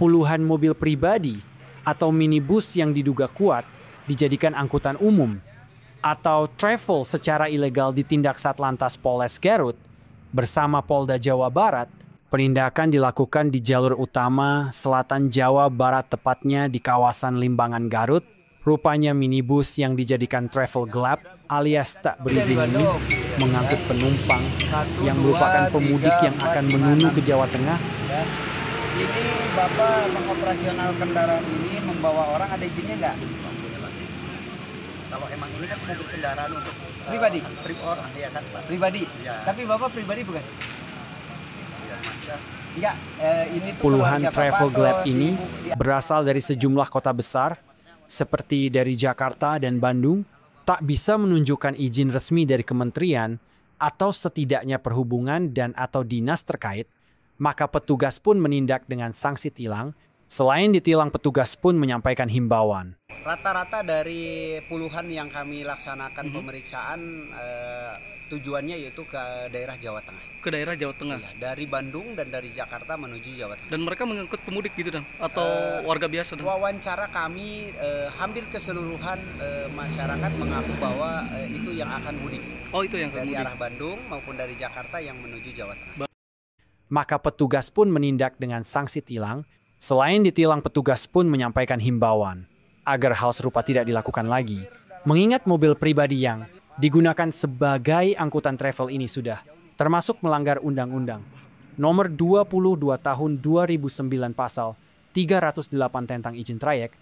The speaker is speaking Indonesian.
puluhan mobil pribadi atau minibus yang diduga kuat dijadikan angkutan umum, atau travel secara ilegal ditindak Satlantas Polres Garut bersama Polda Jawa Barat. Penindakan dilakukan di jalur utama selatan Jawa Barat, tepatnya di kawasan Limbangan, Garut. Rupanya minibus yang dijadikan travel gelap alias tak berizin ini mengangkut penumpang yang merupakan pemudik yang akan menuju ke Jawa Tengah. Ini Bapak mengoperasional kendaraan ini membawa orang, ada izinnya nggak? Kalau emang ini kan mobil kendaraan untuk Pribadi? orang, ya kan Pak? Pribadi? Ya. Tapi Bapak pribadi bukan? Ya, masa Enggak, ini tuh Puluhan keluarga travel Bapak gelap atau si ini ibu dia? berasal dari sejumlah kota besar seperti dari Jakarta dan Bandung, tak bisa menunjukkan izin resmi dari kementerian atau setidaknya perhubungan dan atau dinas terkait, maka petugas pun menindak dengan sanksi tilang. Selain ditilang, petugas pun menyampaikan himbauan. Rata-rata dari puluhan yang kami laksanakan pemeriksaan tujuannya yaitu ke daerah Jawa Tengah. Ke daerah Jawa Tengah. Iya, dari Bandung dan dari Jakarta menuju Jawa Tengah. Dan mereka mengangkut pemudik gitu dan atau warga biasa dan. Wawancara kami hampir keseluruhan masyarakat mengaku bahwa itu yang akan mudik. Oh, itu yang Dari mudik. arah Bandung maupun dari Jakarta yang menuju Jawa Tengah. Maka petugas pun menindak dengan sanksi tilang. Selain ditilang, petugas pun menyampaikan himbauan agar hal serupa tidak dilakukan lagi. Mengingat mobil pribadi yang digunakan sebagai angkutan travel ini sudah termasuk melanggar Undang-Undang Nomor 22 Tahun 2009 Pasal 308 tentang izin trayek